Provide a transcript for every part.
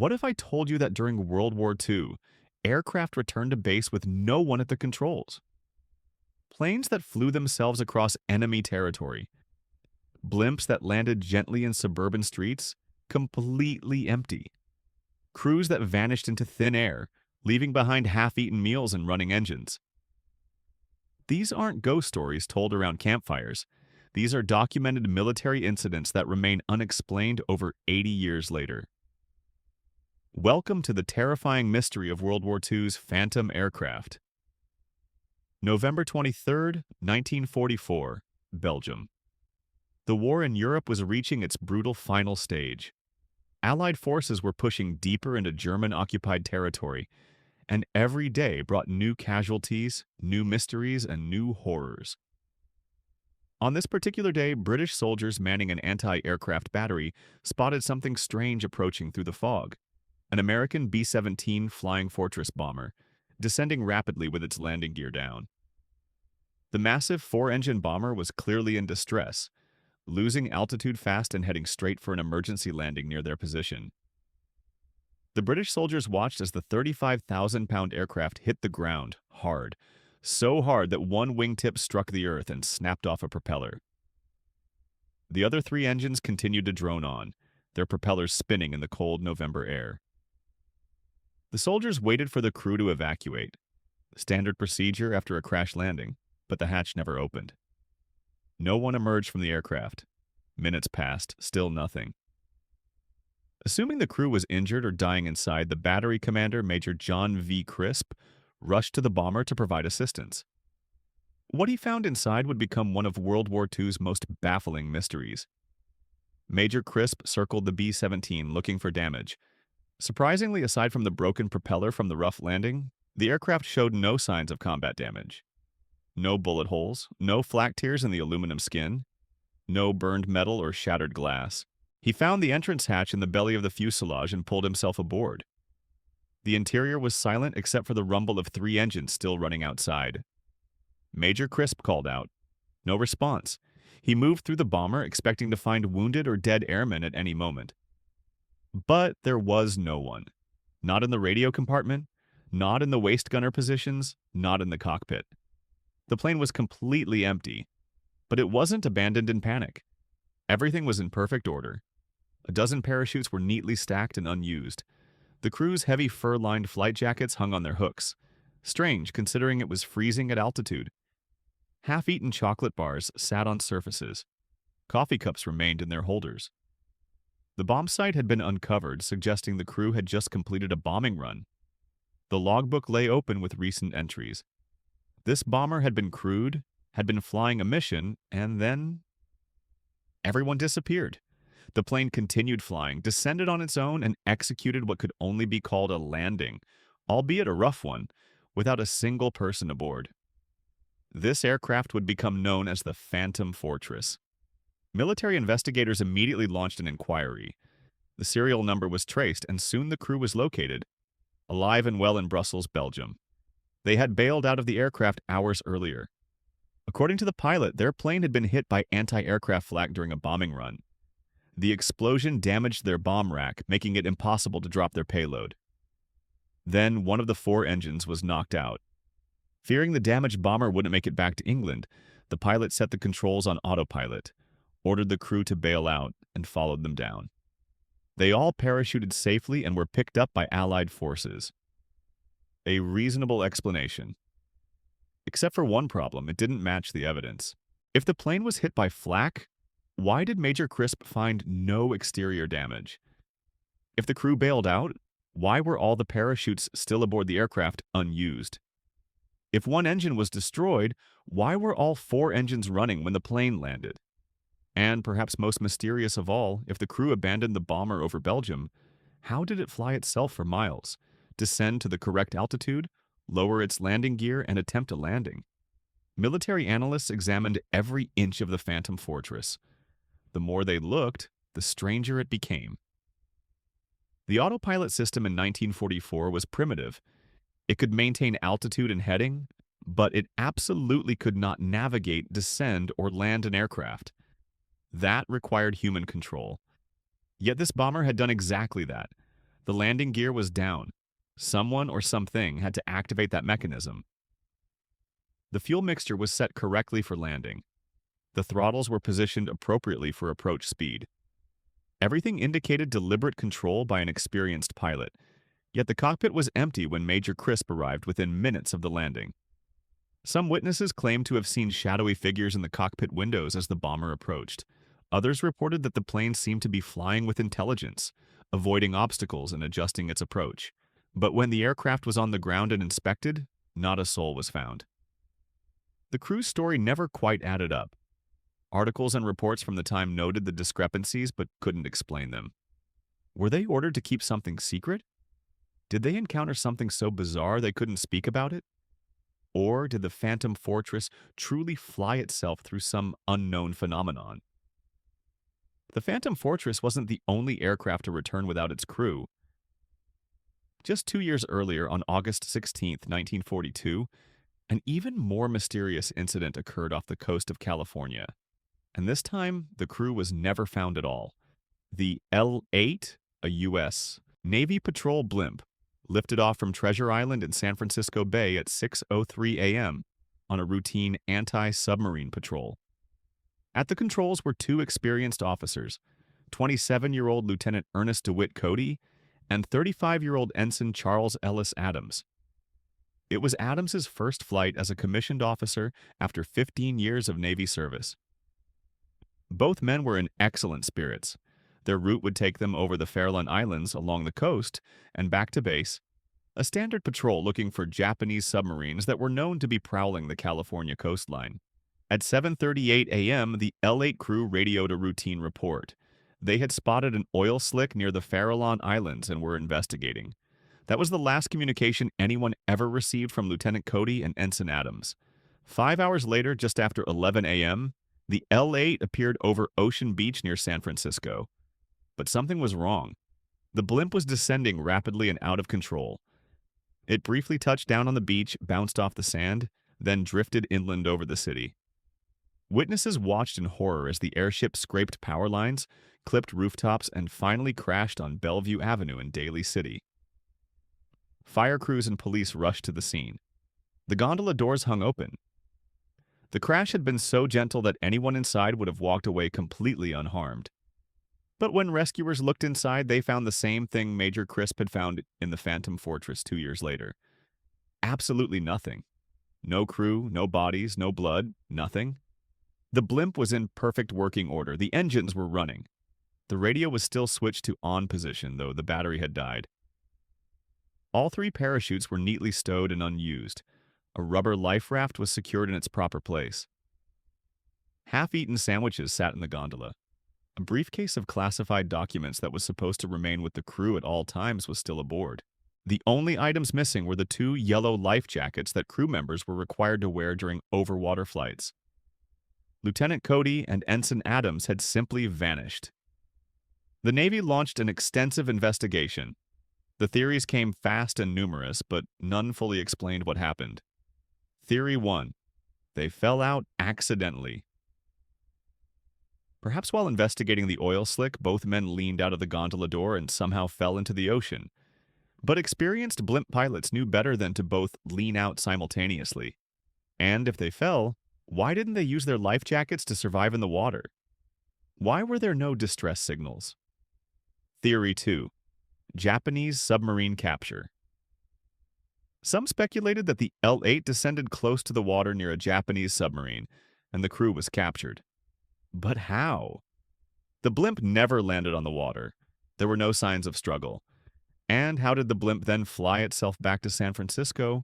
What if I told you that during World War II, aircraft returned to base with no one at the controls? Planes that flew themselves across enemy territory, blimps that landed gently in suburban streets, completely empty, crews that vanished into thin air, leaving behind half-eaten meals and running engines. These aren't ghost stories told around campfires. These are documented military incidents that remain unexplained over 80 years later. Welcome to the terrifying mystery of World War II's Phantom aircraft. November 23rd, 1944, Belgium. The war in Europe was reaching its brutal final stage. Allied forces were pushing deeper into German-occupied territory, and every day brought new casualties, new mysteries, and new horrors. On this particular day, British soldiers manning an anti-aircraft battery spotted something strange approaching through the fog. An American B-17 Flying Fortress bomber, descending rapidly with its landing gear down. The massive four-engine bomber was clearly in distress, losing altitude fast and heading straight for an emergency landing near their position. The British soldiers watched as the 35,000-pound aircraft hit the ground hard, so hard that one wingtip struck the earth and snapped off a propeller. The other three engines continued to drone on, their propellers spinning in the cold November air. The soldiers waited for the crew to evacuate, standard procedure after a crash landing, but the hatch never opened. No one emerged from the aircraft. Minutes passed, still nothing. Assuming the crew was injured or dying inside, the battery commander, Major John V. Crisp, rushed to the bomber to provide assistance. What he found inside would become one of World War II's most baffling mysteries. Major Crisp circled the B-17 looking for damage. Surprisingly, aside from the broken propeller from the rough landing, the aircraft showed no signs of combat damage. No bullet holes, no flak tears in the aluminum skin, no burned metal or shattered glass. He found the entrance hatch in the belly of the fuselage and pulled himself aboard. The interior was silent except for the rumble of three engines still running outside. Major Crisp called out. No response. He moved through the bomber, expecting to find wounded or dead airmen at any moment. But there was no one. Not in the radio compartment, not in the waist gunner positions, not in the cockpit. The plane was completely empty, but it wasn't abandoned in panic. Everything was in perfect order. A dozen parachutes were neatly stacked and unused. The crew's heavy fur-lined flight jackets hung on their hooks. Strange, considering it was freezing at altitude. Half-eaten chocolate bars sat on surfaces. Coffee cups remained in their holders. The bomb site had been uncovered, suggesting the crew had just completed a bombing run. The logbook lay open with recent entries. This bomber had been crewed, had been flying a mission, and then everyone disappeared. The plane continued flying, descended on its own, and executed what could only be called a landing, albeit a rough one, without a single person aboard. This aircraft would become known as the Phantom Fortress. Military investigators immediately launched an inquiry. The serial number was traced, and soon the crew was located, alive and well in Brussels, Belgium. They had bailed out of the aircraft hours earlier. According to the pilot, their plane had been hit by anti-aircraft flak during a bombing run. The explosion damaged their bomb rack, making it impossible to drop their payload. Then one of the four engines was knocked out. Fearing the damaged bomber wouldn't make it back to England, the pilot set the controls on autopilot, ordered the crew to bail out, and followed them down. They all parachuted safely and were picked up by Allied forces. A reasonable explanation. Except for one problem, it didn't match the evidence. If the plane was hit by flak, why did Major Crisp find no exterior damage? If the crew bailed out, why were all the parachutes still aboard the aircraft unused? If one engine was destroyed, why were all four engines running when the plane landed? And perhaps most mysterious of all, if the crew abandoned the bomber over Belgium, how did it fly itself for miles, descend to the correct altitude, lower its landing gear, and attempt a landing? Military analysts examined every inch of the Phantom Fortress. The more they looked, the stranger it became. The autopilot system in 1944 was primitive. It could maintain altitude and heading, but it absolutely could not navigate, descend, or land an aircraft. That required human control. Yet this bomber had done exactly that. The landing gear was down. Someone or something had to activate that mechanism. The fuel mixture was set correctly for landing. The throttles were positioned appropriately for approach speed. Everything indicated deliberate control by an experienced pilot, yet the cockpit was empty when Major Crisp arrived within minutes of the landing. Some witnesses claimed to have seen shadowy figures in the cockpit windows as the bomber approached. Others reported that the plane seemed to be flying with intelligence, avoiding obstacles and adjusting its approach. But when the aircraft was on the ground and inspected, not a soul was found. The crew's story never quite added up. Articles and reports from the time noted the discrepancies but couldn't explain them. Were they ordered to keep something secret? Did they encounter something so bizarre they couldn't speak about it? Or did the Phantom Fortress truly fly itself through some unknown phenomenon? The Phantom Fortress wasn't the only aircraft to return without its crew. Just 2 years earlier, on August 16, 1942, an even more mysterious incident occurred off the coast of California. And this time, the crew was never found at all. The L-8, a U.S. Navy patrol blimp, lifted off from Treasure Island in San Francisco Bay at 6:03 a.m. on a routine anti-submarine patrol. At the controls were two experienced officers, 27-year-old Lieutenant Ernest DeWitt Cody and 35-year-old Ensign Charles Ellis Adams. It was Adams's first flight as a commissioned officer after 15 years of Navy service. Both men were in excellent spirits. Their route would take them over the Farallon Islands along the coast and back to base, a standard patrol looking for Japanese submarines that were known to be prowling the California coastline. At 7:38 a.m., the L-8 crew radioed a routine report. They had spotted an oil slick near the Farallon Islands and were investigating. That was the last communication anyone ever received from Lieutenant Cody and Ensign Adams. 5 hours later, just after 11 a.m., the L-8 appeared over Ocean Beach near San Francisco. But something was wrong. The blimp was descending rapidly and out of control. It briefly touched down on the beach, bounced off the sand, then drifted inland over the city. Witnesses watched in horror as the airship scraped power lines, clipped rooftops, and finally crashed on Bellevue Avenue in Daly City. Fire crews and police rushed to the scene. The gondola doors hung open. The crash had been so gentle that anyone inside would have walked away completely unharmed. But when rescuers looked inside, they found the same thing Major Crisp had found in the Phantom Fortress 2 years later. Absolutely nothing. No crew, no bodies, no blood, nothing. The blimp was in perfect working order. The engines were running. The radio was still switched to on position, though the battery had died. All three parachutes were neatly stowed and unused. A rubber life raft was secured in its proper place. Half-eaten sandwiches sat in the gondola. A briefcase of classified documents that was supposed to remain with the crew at all times was still aboard. The only items missing were the 2 yellow life jackets that crew members were required to wear during overwater flights. Lieutenant Cody and Ensign Adams had simply vanished. The Navy launched an extensive investigation. The theories came fast and numerous, but none fully explained what happened. Theory 1. They fell out accidentally. Perhaps while investigating the oil slick, both men leaned out of the gondola door and somehow fell into the ocean. But experienced blimp pilots knew better than to both lean out simultaneously. And if they fell, why didn't they use their life jackets to survive in the water? Why were there no distress signals? Theory 2. Japanese submarine capture. Some speculated that the L-8 descended close to the water near a Japanese submarine, and the crew was captured. But how? The blimp never landed on the water. There were no signs of struggle. And how did the blimp then fly itself back to San Francisco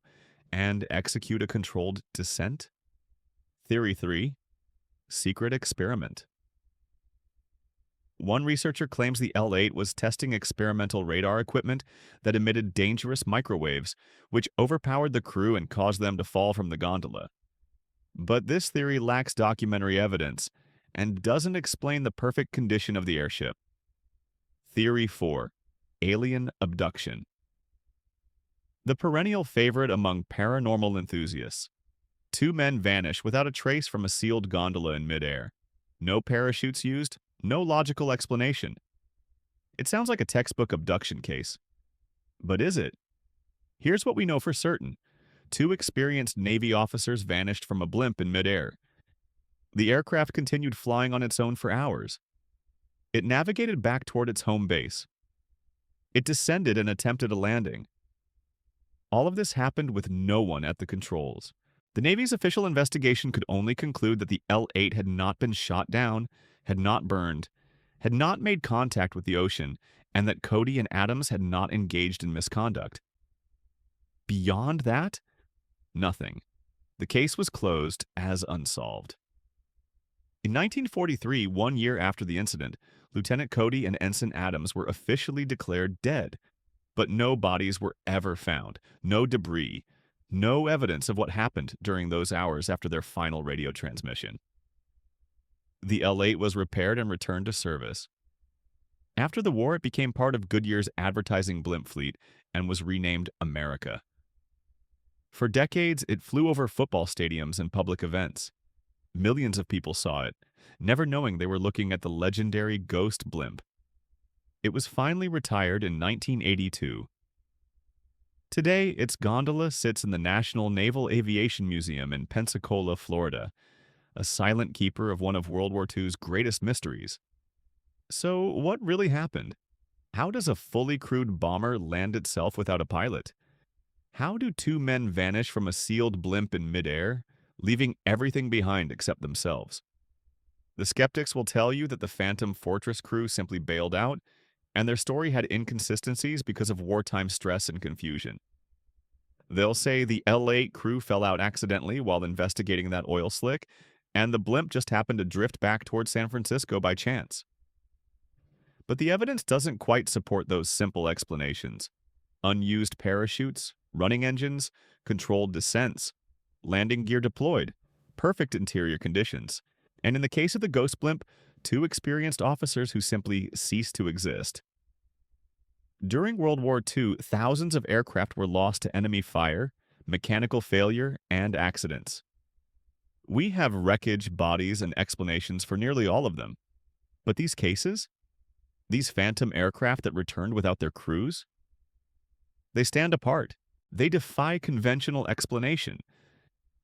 and execute a controlled descent? Theory 3. Secret experiment. One researcher claims the L-8 was testing experimental radar equipment that emitted dangerous microwaves, which overpowered the crew and caused them to fall from the gondola. But this theory lacks documentary evidence and doesn't explain the perfect condition of the airship. Theory 4. Alien abduction. The perennial favorite among paranormal enthusiasts. 2 men vanish without a trace from a sealed gondola in midair. No parachutes used, no logical explanation. It sounds like a textbook abduction case. But is it? Here's what we know for certain. Two experienced Navy officers vanished from a blimp in midair. The aircraft continued flying on its own for hours. It navigated back toward its home base. It descended and attempted a landing. All of this happened with no one at the controls. The Navy's official investigation could only conclude that the L-8 had not been shot down, had not burned, had not made contact with the ocean, and that Cody and Adams had not engaged in misconduct. Beyond that, nothing. The case was closed as unsolved. In 1943, 1 year after the incident, Lieutenant Cody and Ensign Adams were officially declared dead, but no bodies were ever found, no debris, no evidence of what happened during those hours after their final radio transmission. The L-8 was repaired and returned to service. After the war, it became part of Goodyear's advertising blimp fleet and was renamed America. For decades, it flew over football stadiums and public events. Millions of people saw it, never knowing they were looking at the legendary Ghost blimp. It was finally retired in 1982. Today, its gondola sits in the National Naval Aviation Museum in Pensacola, Florida, a silent keeper of one of World War II's greatest mysteries. So, what really happened? How does a fully crewed bomber land itself without a pilot? How do two men vanish from a sealed blimp in midair, leaving everything behind except themselves? The skeptics will tell you that the Phantom Fortress crew simply bailed out, and their story had inconsistencies because of wartime stress and confusion. They'll say the L-8 crew fell out accidentally while investigating that oil slick, and the blimp just happened to drift back toward San Francisco by chance. But the evidence doesn't quite support those simple explanations. Unused parachutes, running engines, controlled descents, landing gear deployed, perfect interior conditions, and in the case of the Ghost blimp, two experienced officers who simply ceased to exist. During World War II, thousands of aircraft were lost to enemy fire, mechanical failure, and accidents. We have wreckage, bodies, and explanations for nearly all of them. But these cases? These phantom aircraft that returned without their crews? They stand apart. They defy conventional explanation.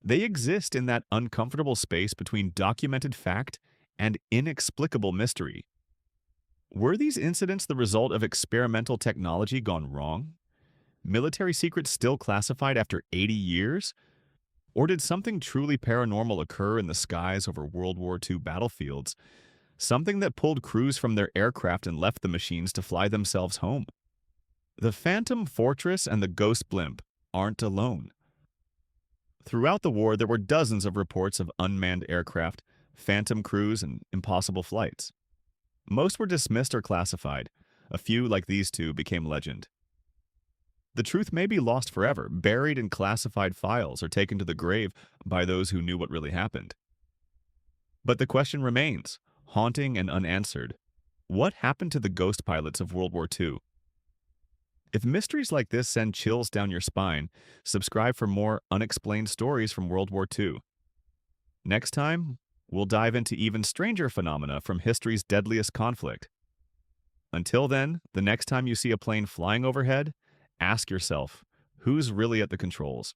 They exist in that uncomfortable space between documented fact and inexplicable mystery. Were these incidents the result of experimental technology gone wrong? Military secrets still classified after 80 years? Or did something truly paranormal occur in the skies over World War II battlefields? Something that pulled crews from their aircraft and left the machines to fly themselves home? The Phantom Fortress and the Ghost blimp aren't alone. Throughout the war, there were dozens of reports of unmanned aircraft, phantom crews, and impossible flights. Most were dismissed or classified. A few, like these two, became legend. The truth may be lost forever, buried in classified files or taken to the grave by those who knew what really happened. But the question remains, haunting and unanswered. What happened to the ghost pilots of World War II? If mysteries like this send chills down your spine, subscribe for more unexplained stories from World War II. Next time, we'll dive into even stranger phenomena from history's deadliest conflict. Until then, the next time you see a plane flying overhead, ask yourself, who's really at the controls?